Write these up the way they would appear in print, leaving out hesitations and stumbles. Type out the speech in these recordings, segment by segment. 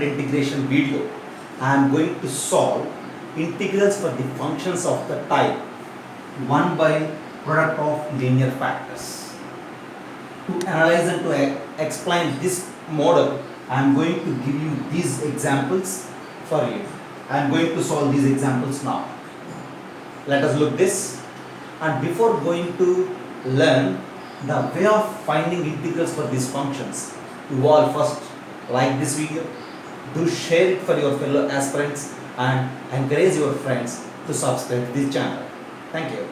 Integration video. I am going to solve integrals for the functions of the type 1 by product of linear factors. To analyze and to explain this model, I am going to give you these examples for you. I am going to solve these examples now. Let us look this. And before going to learn the way of finding integrals for these functions, you all first like this video, do share it for your fellow aspirants and encourage your friends to subscribe to this channel. Thank you.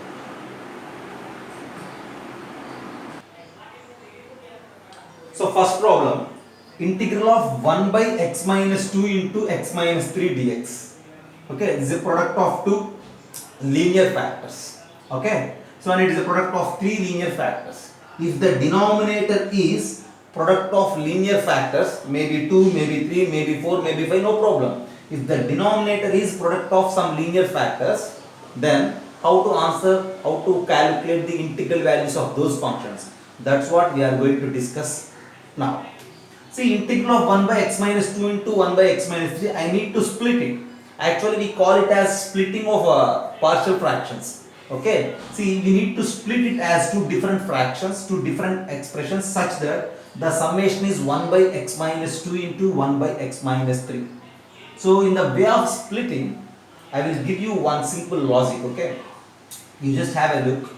So first problem, integral of 1 by x minus 2 into x minus 3 dx. Okay, this is a product of two linear factors. Okay, so and it is a product of three linear factors. If the denominator is product of linear factors, maybe 2, maybe 3, maybe 4, maybe 5, no problem. If the denominator is product of some linear factors, then how to calculate the integral values of those functions. That's what we are going to discuss now. See, integral of 1 by x minus 2 into 1 by x minus 3, I need to split it. Actually, we call it as splitting of partial fractions. Okay, see, we need to split it as two different fractions, two different expressions, such that the summation is 1 by x minus 2 into 1 by x minus 3. So in the way of splitting, I will give you one simple logic. Okay, you just have a look.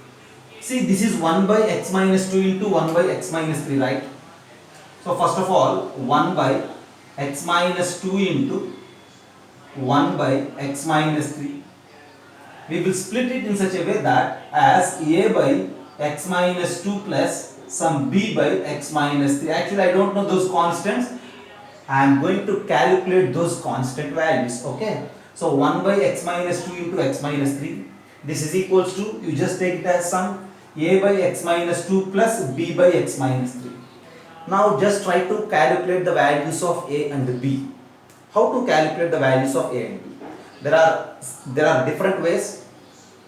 See, this is 1 by x minus 2 into 1 by x minus 3, right? So first of all, 1 by x minus 2 into 1 by x minus 3. We will split it in such a way that as a by x minus 2 plus some b by x minus 3. Actually, I don't know those constants. I am going to calculate those constant values. Okay. So 1 by x minus 2 into x minus 3. This is equals to, you just take it as sum, a by x minus 2 plus b by x minus 3. Now just try to calculate the values of a and b. How to calculate the values of a and b? There are different ways.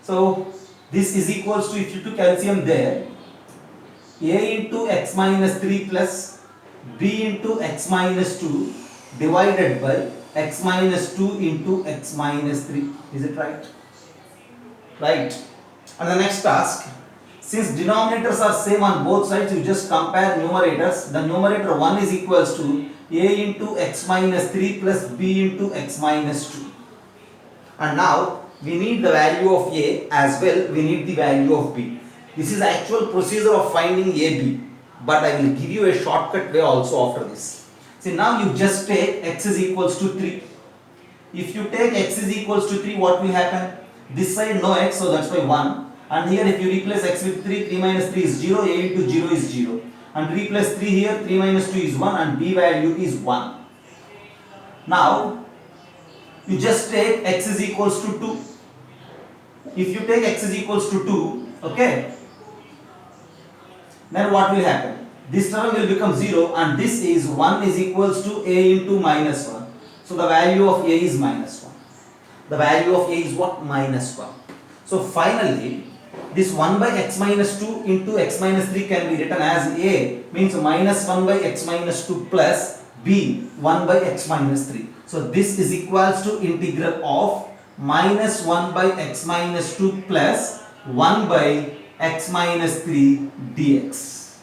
So this is equals to, if you took LCM there, a into x minus 3 plus b into x minus 2 divided by x minus 2 into x minus 3. Is it right? Right. And the next task, since denominators are same on both sides, you just compare numerators. The numerator 1 is equals to a into x minus 3 plus b into x minus 2. And now we need the value of a as well, we need the value of b. This is actual procedure of finding ab, but I will give you a shortcut way also after this. See, now you just take x is equals to 3. If you take x is equals to 3, what will happen? This side no x, so that's why 1. And here if you replace x with 3, 3 minus 3 is 0, a into 0 is 0. And replace 3 here, 3 minus 2 is 1 and b value is 1. Now, you just take x is equals to 2. If you take x is equals to 2, okay, then what will happen? This term will become 0 and this is 1 is equals to a into minus 1. So the value of a is minus 1. The value of a is what? Minus 1. So finally, this 1 by x minus 2 into x minus 3 can be written as a means minus 1 by x minus 2 plus b 1 by x minus 3. So this is equals to integral of minus 1 by x minus 2 plus 1 by x minus 3 dx.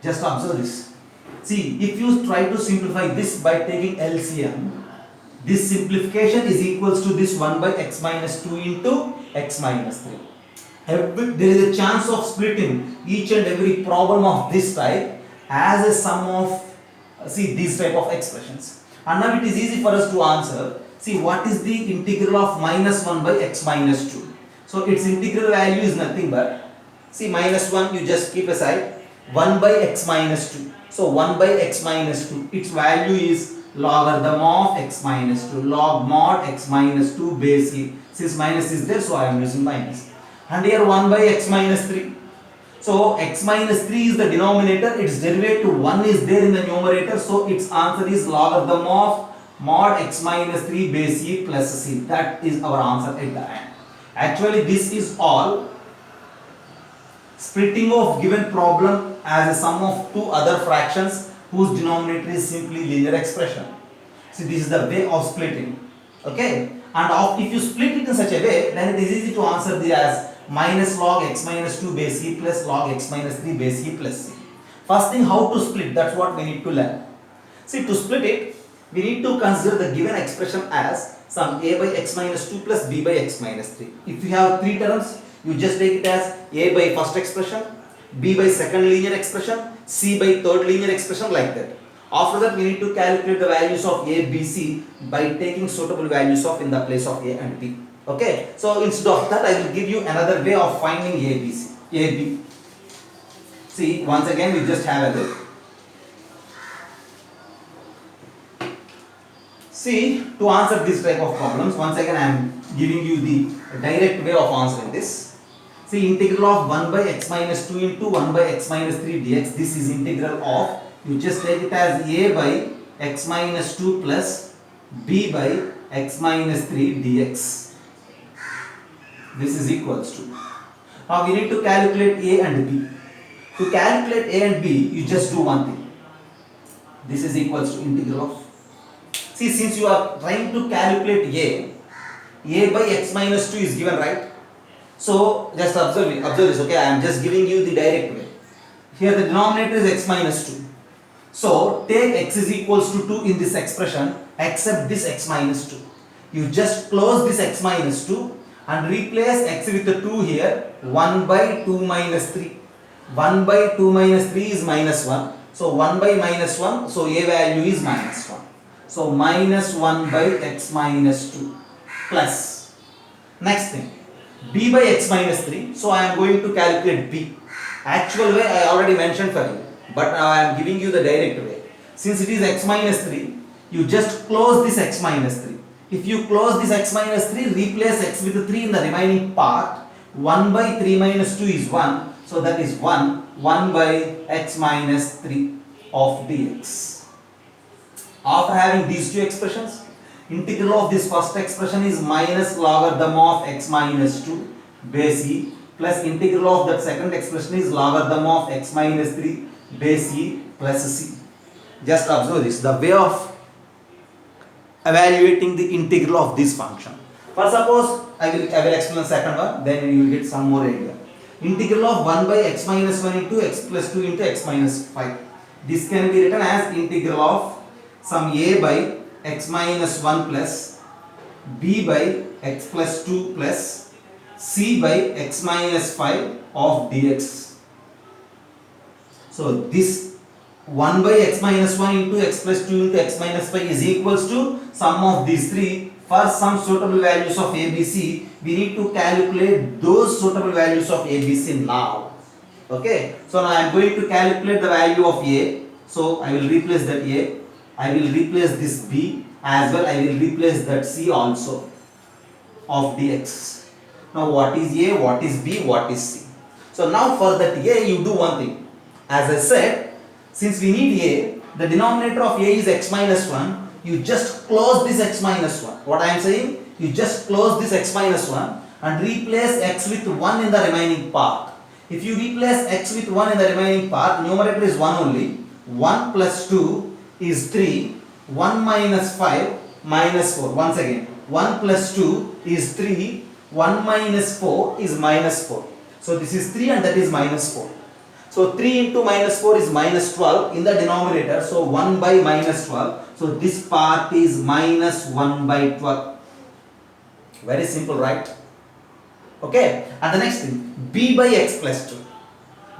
Just observe this. See, if you try to simplify this by taking LCM, this simplification is equals to this 1 by x minus 2 into x minus 3. There is a chance of splitting each and every problem of this type as a sum of these type of expressions. And now it is easy for us to answer. See, what is the integral of minus 1 by x minus 2? So its integral value is nothing but, see, minus 1 you just keep aside, 1 by x minus 2. So 1 by x minus 2, its value is logarithm of x minus 2, log mod x minus 2 base e. Since minus is there, so I am using minus. And here 1 by x minus 3. So x minus 3 is the denominator, its derivative 1 is there in the numerator, so its answer is logarithm of mod x minus 3 base e plus c. That is our answer at the end. Actually, this is all splitting of given problem as a sum of two other fractions whose denominator is simply linear expression. See, this is the way of splitting. Okay, and if you split it in such a way, then it is easy to answer this as minus log x minus 2 base e plus log x minus 3 base e plus c. First thing, how to split, that's what we need to learn. See, to split it, we need to consider the given expression as some a by x minus 2 plus b by x minus 3. If you have three terms, you just take it as a by first expression, b by second linear expression, c by third linear expression, like that. After that, we need to calculate the values of a, b, c by taking suitable values of in the place of a and b. Okay, so instead of that, I will give you another way of finding a, b, c, a, b. See, once again, we just have a look. See, to answer this type of problems, once again I am giving you the direct way of answering this. See, integral of 1 by x minus 2 into 1 by x minus 3 dx, this is integral of, you just take it as a by x minus 2 plus b by x minus 3 dx. This is equals to. Now we need to calculate a and b. To calculate a and b, you just do one thing. This is equals to integral of. See, since you are trying to calculate a by x minus 2 is given, right? So just observe this, okay? I am just giving you the direct way. Here the denominator is x minus 2. So take x is equals to 2 in this expression, except this x minus 2. You just close this x minus 2 and replace x with the 2 here, 1 by 2 minus 3. 1 by 2 minus 3 is minus 1. So 1 by minus 1, so a value is minus 1. So minus 1 by x minus 2 plus. Next thing, b by x minus 3. So I am going to calculate b. Actual way I already mentioned for you, but now I am giving you the direct way. Since it is x minus 3, you just close this x minus 3. If you close this x minus 3, replace x with 3 in the remaining part. 1 by 3 minus 2 is 1. So that is 1 by x minus 3 of dx. After having these two expressions, integral of this first expression is minus logarithm of x minus 2 base e plus integral of that second expression is logarithm of x minus 3 base e plus c. Just observe this, the way of evaluating the integral of this function. For suppose, I will explain the second one, then you will get some more idea. Integral of 1 by x minus 1 into x plus 2 into x minus 5. This can be written as integral of some a by x minus 1 plus b by x plus 2 plus c by x minus 5 of dx. So this 1 by x minus 1 into x plus 2 into x minus 5 is equals to sum of these three. For some suitable values of a, b, c, we need to calculate those suitable values of a, b, c now. Okay. So now I am going to calculate the value of a. So I will replace that a. I will replace this b as well. I will replace that c also of dx. Now what is a, what is b, what is c? So now for that a, you do one thing. As I said, since we need a, the denominator of a is x minus 1. You just close this x minus 1. What I am saying? You just close this x minus 1 and replace x with 1 in the remaining part. If you replace x with 1 in the remaining part, numerator is 1 only. 1 plus 2 is 3. 1 minus 5 minus 4. Once again, 1 plus 2 is 3. 1 minus 4 is minus 4. So this is 3 and that is minus 4. So 3 into minus 4 is minus 12 in the denominator. So 1 by minus 12. So this part is minus 1 by 12. Very simple, right? Okay. And the next thing, b by x plus 2.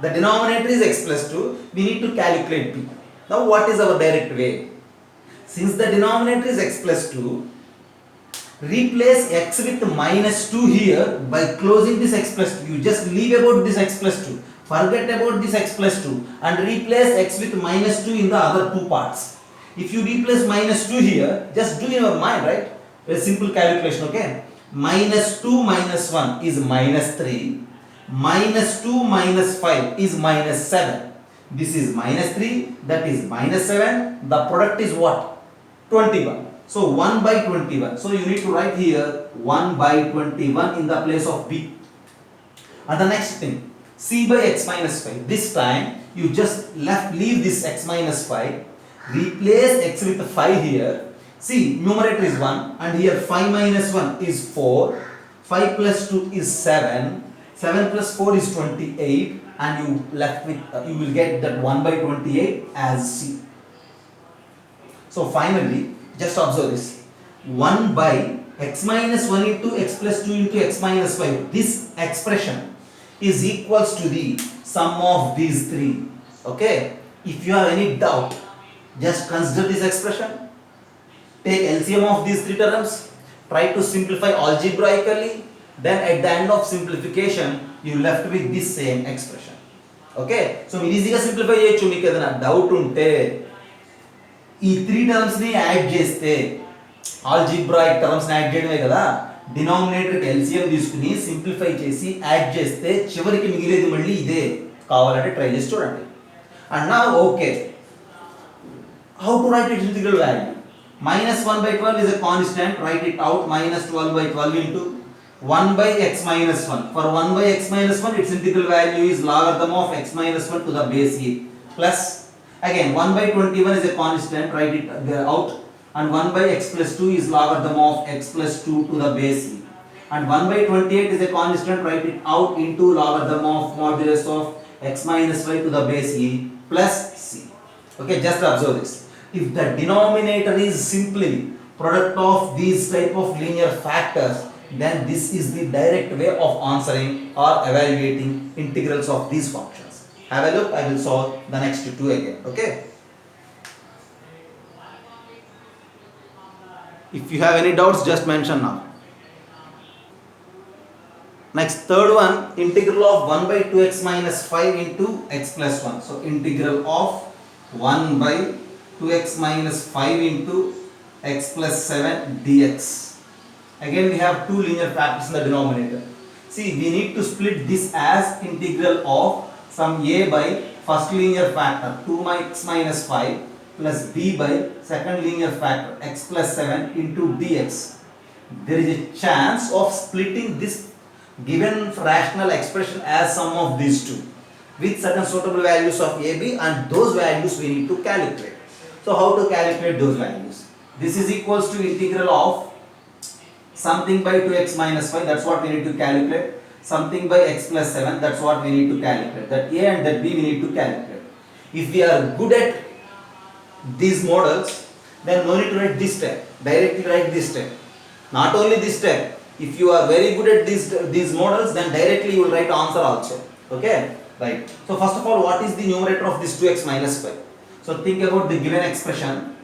The denominator is x plus 2. We need to calculate b. Now what is our direct way? Since the denominator is x plus 2, replace x with minus 2 here by closing this x plus 2. You just leave about this x plus 2. Forget about this x plus 2 and replace x with minus 2 in the other two parts. If you replace minus 2 here, just do in your mind, right? A simple calculation, okay? Minus 2 minus 1 is minus 3. Minus 2 minus 5 is minus 7. This is minus 3, that is minus 7. The product is what? 21. So 1 by 21. So you need to write here 1 by 21 in the place of b. And the next thing, c by x minus 5. This time you just leave this x minus 5, replace x with 5 here. See, numerator is 1 and here 5 minus 1 is 4, 5 plus 2 is 7, 7 plus 4 is 28 and you left with, you will get that 1 by 28 as C. So finally, just observe this, 1 by x minus 1 into x plus 2 into x minus 5, this expression is equals to the sum of these three. Okay, if you have any doubt, just consider this expression, take LCM of these three terms, try to simplify algebraically, then at the end of simplification you left with this same expression. Okay, so మీరు ఈజీగా simplify చేయొచ్చు. మీకు ఏదైనా doubt ఉంటే ఈ three terms ని add చేస్తే, algebraic terms ని యాడ్ చేయడమే కదా, డినామినేటర్ కి ఎల్సిఎం తీసుకుని సింప్లిఫై చేసి యాడ్ చేస్తే చివరికి మిగిలేది మళ్ళీ ఇదే. కావాలంటే ట్రై చేసి చూడండి. And now okay, how to write its integral value? Minus 1 by 12 is a constant, write it out, minus 12 by 12 into 1 by x minus 1. For 1 by x minus 1, its integral value is logarithm of x minus 1 to the base a, plus again 1 by 21 is a constant, write it out, and 1 by x plus 2 is logarithm of x plus 2 to the base e, and 1 by 28 is a constant, write it out into logarithm of modulus of x minus 5 to the base e plus c. Okay, just observe this. If the denominator is simply product of these type of linear factors, then this is the direct way of answering or evaluating integrals of these functions. Have a look, I will solve the next two again. Okay, if you have any doubts, just mention now. Next, third one, integral of 1 by 2x minus 5 into x plus 1. So integral of 1 by 2x minus 5 into x plus 7 dx. Again we have two linear factors in the denominator. See, we need to split this as integral of some a by first linear factor 2x minus 5 plus b by second linear factor x plus 7 into dx. There is a chance of splitting this given rational expression as sum of these two with certain suitable values of a, b, and those values we need to calculate. So how to calculate those values? This is equals to integral of something by 2x minus 5, that's what we need to calculate, something by x plus 7, that's what we need to calculate, that a and that b we need to calculate. If we are good at these models, then no need to write this step, directly write this step. Not only this step, if you are very good at these models, then directly you will write answer also. Okay, right. So first of all, what is the numerator of this 2x minus 5? So think about the given expression.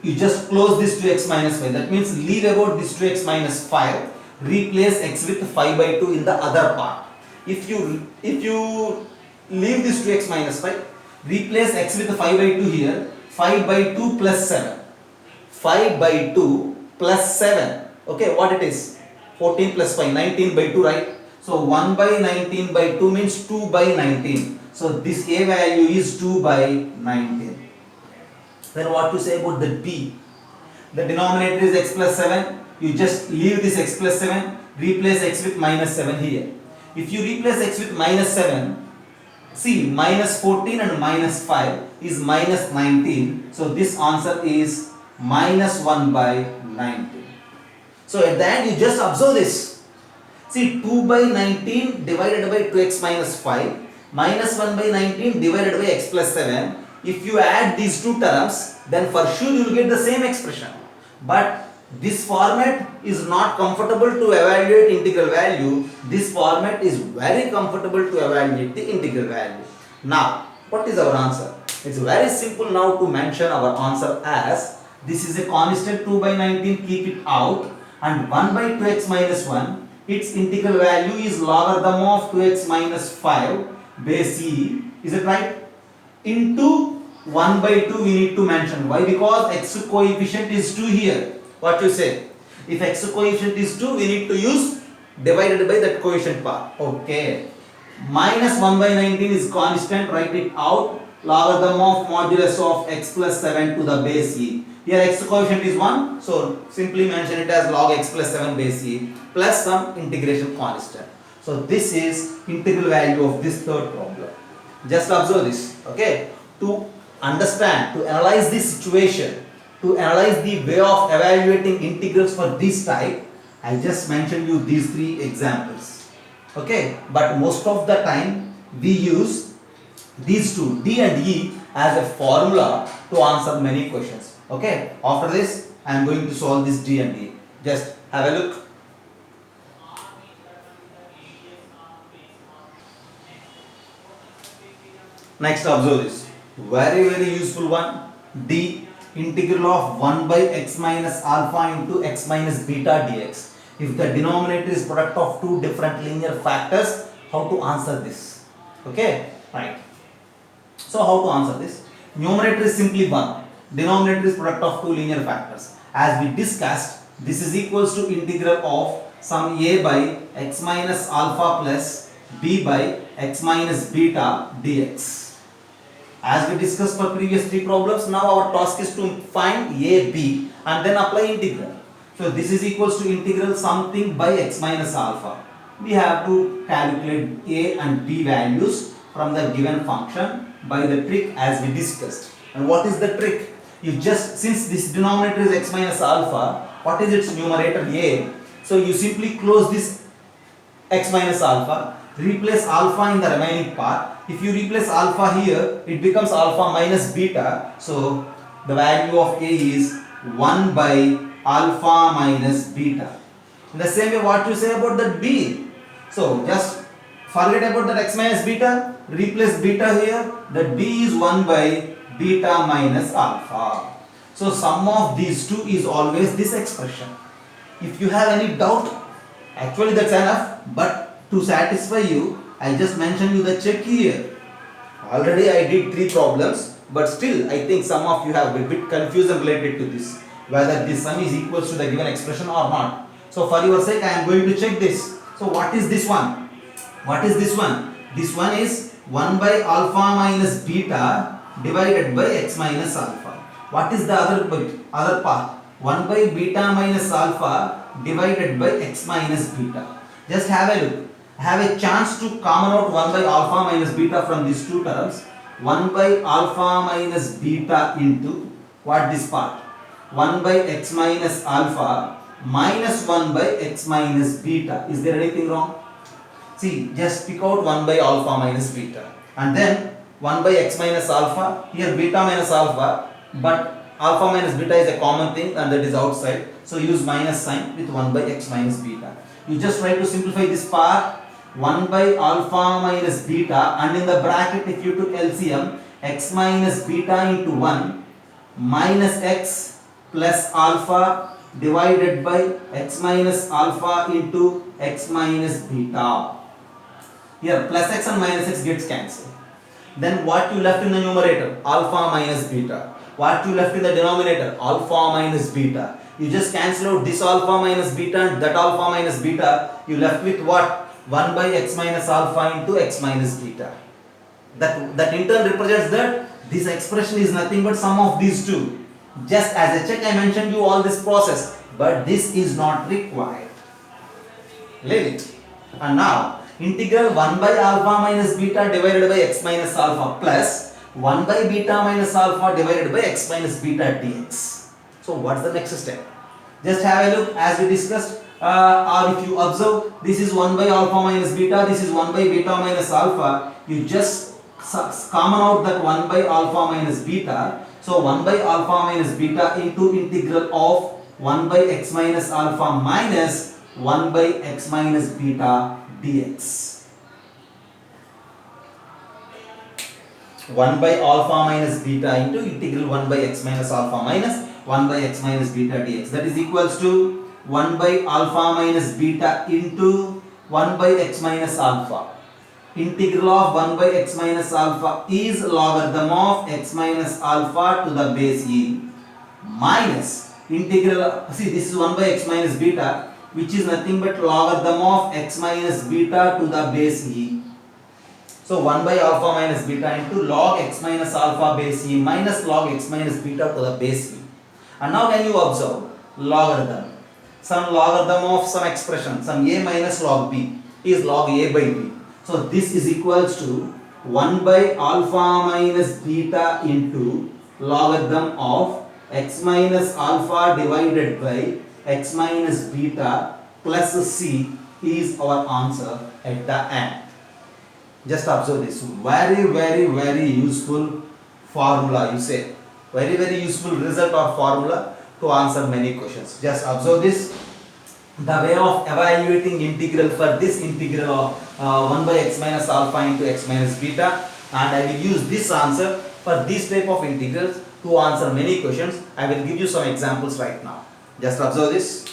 You just close this 2x minus 5. That means leave about this 2x minus 5. Replace x with 5 by 2 in the other part. If you leave this 2x minus 5, replace x with 5 by 2 here. 5 by 2 plus 7. 5 by 2 plus 7. Okay, what it is? 14 plus 5. 19 by 2, right? So 1 by 19 by 2 means 2 by 19. So this a value is 2 by 19. Then what to say about the b? The denominator is x plus 7. You just leave this x plus 7, replace x with minus 7 here. If you replace x with minus 7, see, minus 14 and minus 5 is minus 19. So this answer is minus 1 by 19. So at the end you just observe this. See, 2 by 19 divided by 2x minus 5 minus 1 by 19 divided by x plus 7. If you add these two terms, then for sure you will get the same expression. But this format is not comfortable to evaluate integral value. This format is very comfortable to evaluate the integral value. Now, what is our answer? It's very simple now to mention our answer as this is a constant 2 by 19, keep it out, and 1 by 2x minus 1, its integral value is logarithm of 2x minus 5 base e, is it right? Into 1 by 2 we need to mention. Why? Because x coefficient is 2 here. What you say? If x coefficient is 2, we need to use divided by that coefficient part. Okay. Minus 1 by 19 is constant, write it out. Logarithm of modulus of x plus 7 to the base e. Here x coefficient is 1, so simply mention it as log x plus 7 base e plus some integration constant. So this is integral value of this third problem. Just observe this. Okay. To understand, to analyze this situation, to analyze the way of evaluating integrals for this type, I just mentioned you these three examples. Okay, but most of the time we use these two, D and E, as a formula to answer many questions. Okay, after this I am going to solve this D and E. Just have a look. Next, observe this. Very useful one. D, integral of 1 by x minus alpha into x minus beta dx. If the denominator is product of two different linear factors, how to answer this? Okay, right. So how to answer this? Numerator is simply 1. Denominator is product of two linear factors. As we discussed, this is equals to integral of sum a by x minus alpha plus b by x minus beta dx. As we discussed for previous three problems, now our task is to find a, b and then apply integral. So this is equals to integral something by x minus alpha. We have to calculate a and b values from the given function by the trick as we discussed. And what is the trick? You just, since this denominator is x minus alpha, what is its numerator? A. So you simply close this x minus alpha, replace alpha in the remaining part. If you replace alpha here, it becomes alpha minus beta. So the value of a is 1 by alpha minus beta. In the same way, what you say about that b? So just forget about that x minus beta, replace beta here, that b is 1 by beta minus alpha. So sum of these two is always this expression. If you have any doubt, actually that's enough, but to satisfy you, I just mentioned you the check here. Already I did three problems, but still I think some of you have a bit confusion related to this, whether this sum is equals to the given expression or not. So for your sake, I am going to check this. So what is this one? What is this one? This one is 1 by alpha minus beta divided by x minus alpha. What is the other part? 1 by beta minus alpha divided by x minus beta. Just have a look. Have a chance to common out 1 by alpha minus beta from these two terms. 1 by alpha minus beta into what this part? 1 by x minus alpha minus 1 by x minus beta. Is there anything wrong? See, just pick out 1 by alpha minus beta and then 1 by x minus alpha, here beta minus alpha, but alpha minus beta is a common thing and that is outside, so use minus sign with 1 by x minus beta. You just try to simplify this part, 1 by alpha minus beta, and in the bracket if you took LCM, x minus beta into 1 minus x plus alpha divided by x minus alpha into x minus beta. Here plus x and minus x gets cancelled. Then what you left in the numerator? Alpha minus beta. What you left in the denominator? Alpha minus beta. You just cancel out this alpha minus beta and that alpha minus beta. You left with what? 1 by x minus alpha into x minus beta. That in turn represents that this expression is nothing but sum of these two. Just as a check, I mentioned you all this process, but this is not required. Leave it. And now integral 1 by alpha minus beta divided by x minus alpha plus 1 by beta minus alpha divided by x minus beta dx. So what's the next step? Just have a look as we discussed, or if you observe, this is 1 by alpha minus beta, this is 1 by beta minus alpha. You just common out that 1 by alpha minus beta. So 1 by alpha minus beta into integral of 1 by x minus alpha minus 1 by x minus beta dx. 1 by alpha minus beta into integral 1 by x minus alpha minus 1 by x minus beta dx. That is equals to 1 by alpha minus beta into 1 by x minus alpha. Integral of 1 by x minus alpha is logarithm of x minus alpha to the base e minus integral, see this is 1 by x minus beta, which is nothing but logarithm of x minus beta to the base e. So 1 by alpha minus beta into log x minus alpha base e minus log x minus beta to the base e. And now when you observe logarithm, some logarithm of some expression, some a minus log b is log a by b. So this is equals to 1 by alpha minus beta into logarithm of x minus alpha divided by x minus beta plus c is our answer at the end. Just observe this. Very useful formula, you say. Very useful result or formula to answer many questions. Just observe this. The way of evaluating integral for this integral of 1 by x minus alpha into x minus beta, and I will use this answer for this type of integrals to answer many questions. I will give you some examples right now. Just observe this.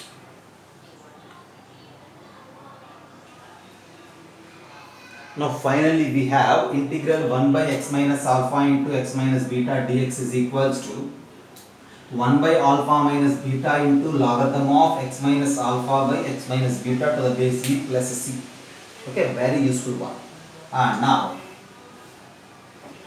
Now finally we have integral 1 by x minus alpha into x minus beta dx is equals to 1 by alpha minus beta into logarithm of x minus alpha by x minus beta to the base e plus c. Okay, very useful one. And now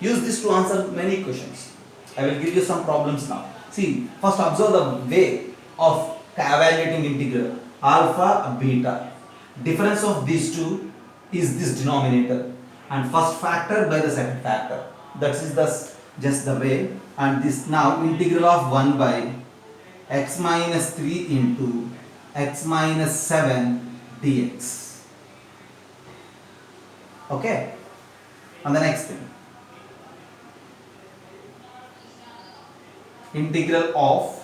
use this to answer many questions. I will give you some problems now. See, first observe the way of evaluating integral alpha beta. Difference of these two is this denominator, and first factor by the second factor. That is just the way. And this now integral of 1 by x minus 3 into x minus 7 dx. Okay. And the next thing, integral of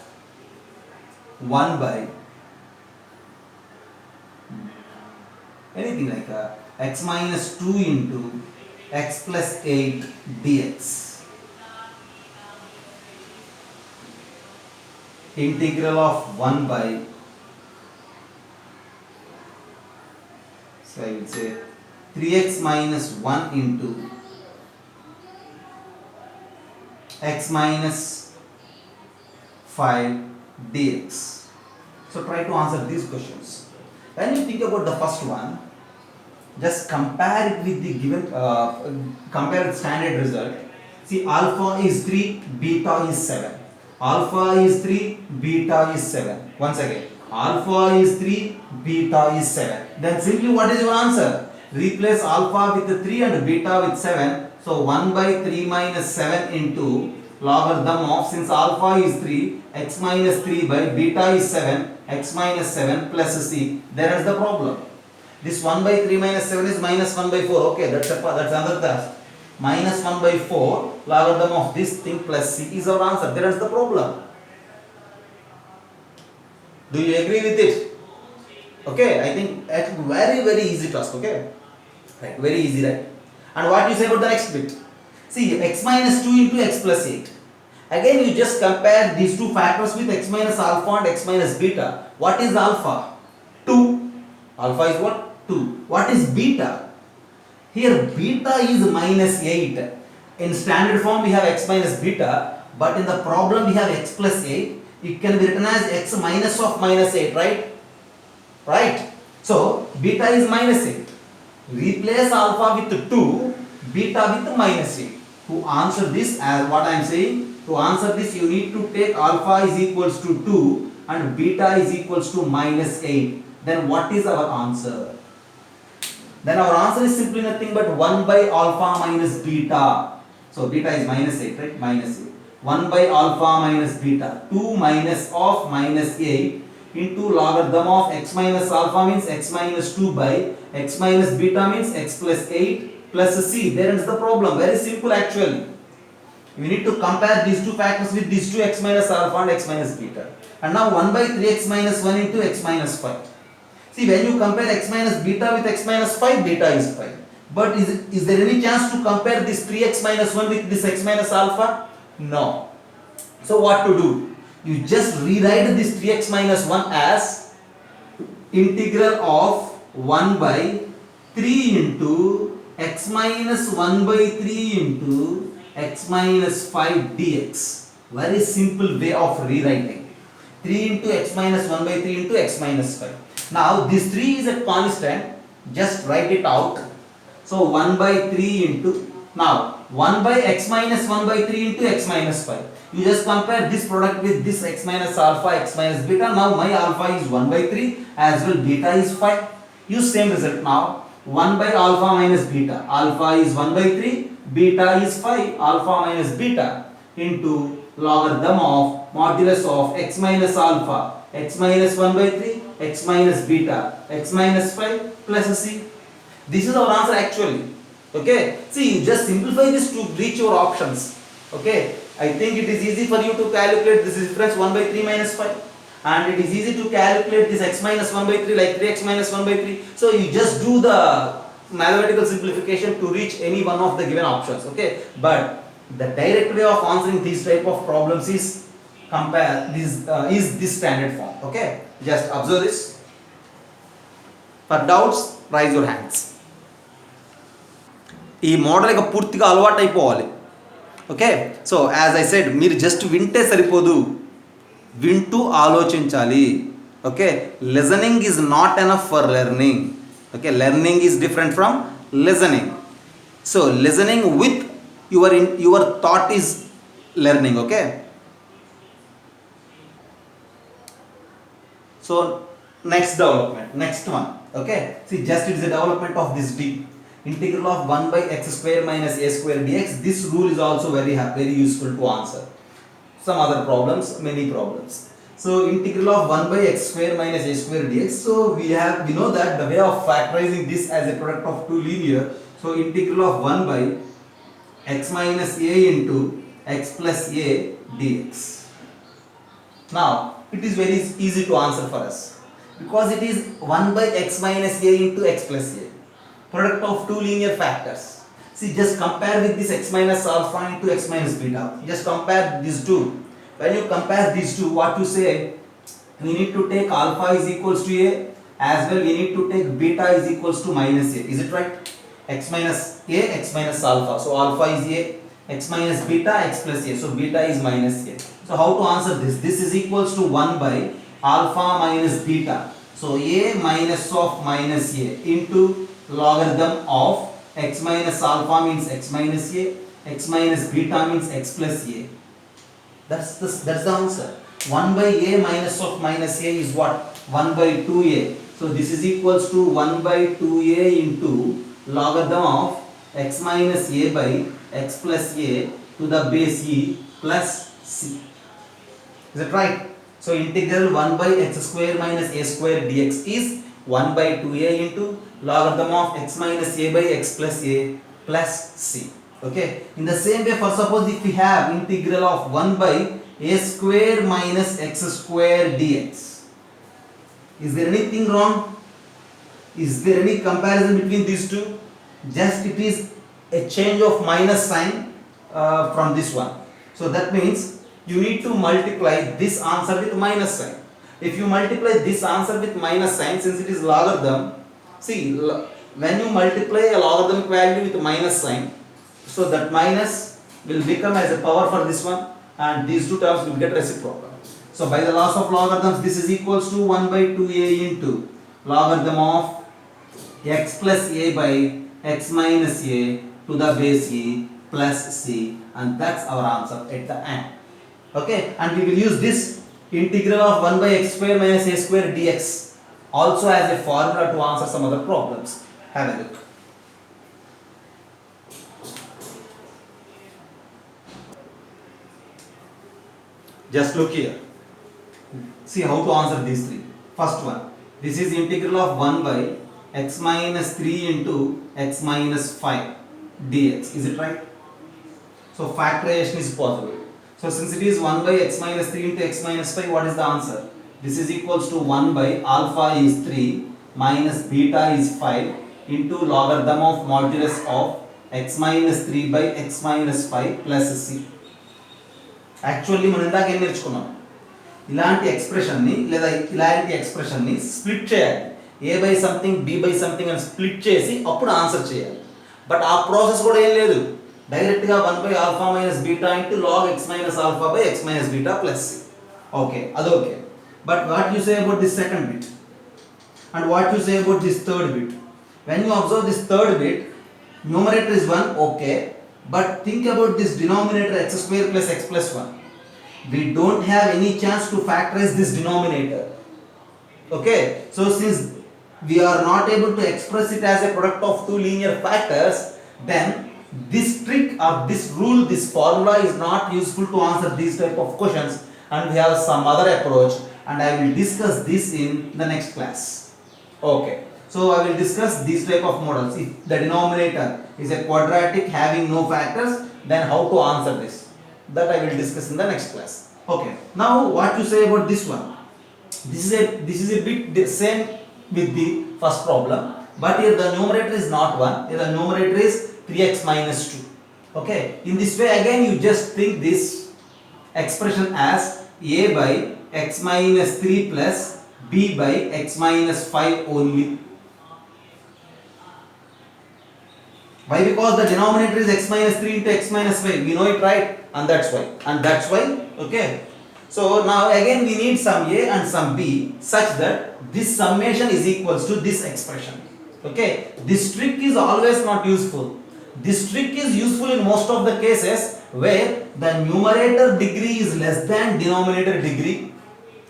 1 by anything like x minus 2 into x plus 8 dx. Integral of 1 by, so I will say 3x minus 1 into x minus 5 dx. So try to answer these questions. When you think about the first one, just compare it with the given, compare the standard result. See, alpha is 3, beta is 7. Alpha is 3, beta is 7. Once again, alpha is 3, beta is 7. Then simply what is your answer? Replace alpha with the 3 and beta with 7. So 1 by 3 minus 7 into logarithm of, since alpha is 3, x minus 3 by beta is 7, x minus 7 plus c. There is the problem. This 1 by 3 minus 7 is minus 1 by 4. Okay, that's another task. Minus 1 by 4 logarithm of this thing plus c is our answer. There is the problem. Do you agree with it? Okay, I think that's very easy task. Okay, right, very easy, right? And what you say about the next bit? See, x minus 2 into x plus 8. Again, you just compare these two factors with x minus alpha and x minus beta. What is alpha? 2. Alpha is what? 2. What is beta? Here beta is minus 8. In standard form we have x minus beta, but in the problem we have x plus 8. It can be written as x minus of minus 8, right? Right? So beta is minus 8. Replace alpha with 2, beta with minus 8. To answer this, as what I am saying, to answer this you need to take alpha is equals to 2 and beta is equals to minus 8. Then what is our answer? Then our answer is simply nothing but 1 by alpha minus beta. So beta is minus 8, right? Minus 8. 1 by alpha minus beta. 2 minus of minus 8 into logarithm of x minus alpha means x minus 2 by x minus beta means x plus 8 plus c. There is the problem. Very simple actually. We need to compare these two factors with these two x minus alpha and x minus beta. And now 1 by 3x minus 1 into x minus 5. See, when you compare x minus beta with x minus 5, beta is 5. But is there any chance to compare this 3x minus 1 with this x minus alpha? No. So what to do? You just rewrite this 3x minus 1 as integral of 1 by 3 into x minus 1 by 3 into x minus 5 dx. Very simple way of rewriting. 3 into x minus 1 by 3 into x minus 5. Now this 3 is a constant, just write it out. So 1 by 3 into, now 1 by x minus 1 by 3 into x minus 5. You just compare this product with this x minus alpha, x minus beta. Now my alpha is 1 by 3, as well beta is 5. Use same result now. 1 by alpha minus beta. Alpha is 1 by 3, beta is 5, alpha minus beta into logarithm of modulus of x minus alpha, x minus 1 by 3, x minus beta, x minus 5 plus c. This is our answer actually. Okay, see, you just simplify this to reach your options. Okay, I think it is easy for you to calculate this difference 1 by 3 minus 5, and it is easy to calculate this x minus 1 by 3 like 3x minus 1 by 3. So you just do the mathematical simplification to reach any one of the given options. Okay, but the direct way of answering these type of problems is compare this is this standard form. Okay, just observe this. For doubts, raise your hands. ఈ model ఇక పూర్తిగా అలవాటు అయిపోవాలి. Okay, so as I said, మీరు just వింటే సరిపోదు, వింటూ ఆలోచించాలి. Okay, listening is not enough for learning. Okay, learning is different from listening. So listening with your thought is learning. Okay, so next development, next one. Okay, see, just it is a development of this d, integral of 1 by x square minus a square dx. This rule is also very useful to answer some other problems, many problems. So integral of 1 by x square minus a square dx. So we know that the way of factorizing this as a product of two linear. So integral of 1 by x minus a into x plus a dx. Now it is very easy to answer for us because it is 1 by x minus a into x plus a, product of two linear factors. See, just compare with this x minus alpha into x minus beta. Just compare these two. When you compare these two, what you say, we need to take alpha is equals to a, as well we need to take beta is equals to minus a. Is it right? X minus a, x minus alpha. So alpha is a, x minus beta, x plus a. So beta is minus a. So how to answer this? This is equals to 1 by alpha minus beta. So a minus of minus a into logarithm of x minus alpha means x minus a, x minus beta means x plus a. That's the answer. 1 by a minus of minus a is what? 1 by 2a. So this is equals to 1 by 2a into logarithm of x minus a by x plus a to the base e plus c. Is it right? So integral 1 by x square minus a square dx is 1 by 2a into logarithm of x minus a by x plus a plus c. Okay, in the same way, for suppose if we have integral of 1 by a square minus x square dx, is there anything wrong? Is there any comparison between these two? Just it is a change of minus sign from this one. So that means you need to multiply this answer with minus sign. If you multiply this answer with minus sign, since it is logarithm, see, when you multiply a logarithmic value with minus sign, so that minus will become as a power for this one, and these two terms will get reciprocal. So by the laws of logarithms, this is equals to 1 by 2a into logarithm of x plus a by x minus a to the base e plus c, and that's our answer at the end. Okay, and we will use this integral of 1 by x square minus a square dx also as a formula to answer some other problems. Have a look. Just look here. See how to answer these three. First one, this is integral of 1 by x minus 3 into x minus 5 dx. Is it right? So factorization is possible. So since it is 1 by x minus 3 into x minus 5, what is the answer? This is equals to 1 by alpha is 3 minus beta is 5 into logarithm of modulus of x minus 3 by x minus 5 plus c. Actually మనం ఇందాక ఏం నేర్చుకున్నాం, ఇలాంటి ఎక్స్ప్రెషన్ని లేదా ఇలాంటి ఎక్స్ప్రెషన్ని split చేయాలి. A by something B by something అని స్ప్లిట్ చేసి అప్పుడు ఆన్సర్ చేయాలి. బట్ ఆ ప్రాసెస్ కూడా ఏం లేదు, డైరెక్ట్గా 1 by alpha minus beta into log x minus alpha by x minus beta plus C. Okay, అదోకే. But what you say about this second bit and what you say about this third bit? When you observe this third bit, numerator is 1, okay, but think about this denominator x square plus x plus 1. We don't have any chance to factorize this denominator. Okay, so since we are not able to express it as a product of two linear factors, then this trick or this rule, this formula is not useful to answer these type of questions, and we have some other approach, and I will discuss this in the next class. Okay, so I will discuss these type of models. If the denominator is a quadratic having no factors, then how to answer this, that I will discuss in the next class. Okay, now what to say about this one? This is a bit same with the first problem, but here the numerator is not 1, here the numerator is 3x minus 2. Okay, in this way again you just think this expression as a by x minus 3 plus b by x minus 5 only. Why? Because the denominator is x minus 3 into x minus 5, we know it, right? And that's why okay. So now again we need some a and some b such that this summation is equals to this expression. Okay, this trick is always not useful. This trick is useful in most of the cases where the numerator degree is less than denominator degree.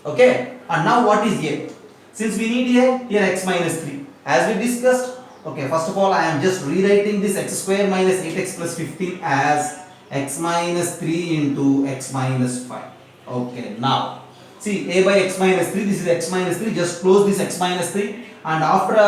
Okay, and now what is a? Since we need a, here x minus 3 as we discussed. Okay, first of all I am just rewriting this x square minus 8x plus 15 as x minus 3 into x minus 5. Okay, now see a by x minus 3, this is x minus 3, just close this x minus 3, and after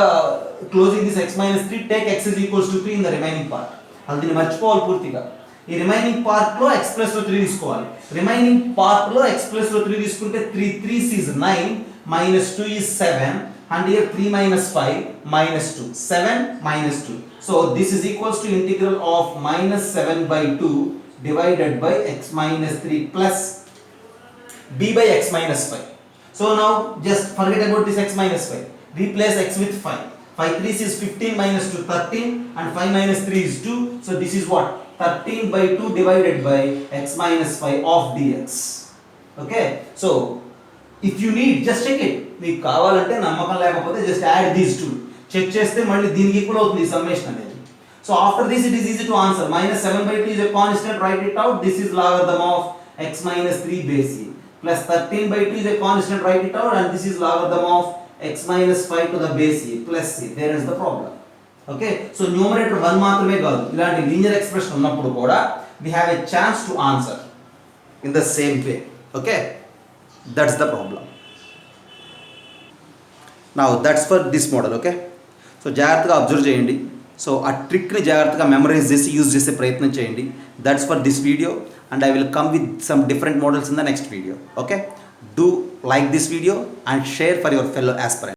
closing this x minus 3 take x is equals to 3 in the remaining part. Adini marchipovali పూర్తిగా. ఈ remaining part లో x plus లో 3 తీసుకోవాలి. Remaining part లో x plus లో 3 తీసుకుంటే 3 3 is 9 minus 2 is 7 and here 3 minus 5 minus 2, 7 minus 2. So this is equals to integral of minus 7 by 2 divided by x minus 3 plus b by x minus 5. So now just forget about this x minus 5. Replace x with 5. 5 3 is 15 minus 2 13 and 5 minus 3 is 2. So this is what? 13 by 2 divided by x minus 5 of dx. Okay. So if you need, just check it. మీకు కావాలంటే నమ్మకం లేకపోతే just add these two. Check చేస్తే మళ్ళీ దీనికి equal అవుతుంది ఈ summation అనేది. So after this it is easy to answer. Minus 7 by 2 is a constant, write it out. This is logarithm of x minus 3 base e. Plus 13 by 2 is a constant, write it out, and this is logarithm of x minus 5 to the base e plus c. There is the problem. Okay, so numerator 1 మాత్రమే కాదు, ఇలాంటి linear expression ఉన్నప్పుడు కూడా we have a chance to answer in the same way. Okay, that's the problem. Now that's for this model. Okay, so జాగ్రత్తగా observe చేయండి. So ఆ ట్రిక్ని జాగ్రత్తగా memorise చేసి యూజ్ చేసే ప్రయత్నం చేయండి. That's for this video, and I will come with some different models in the next video. Okay, do like this video and share for your fellow aspirants.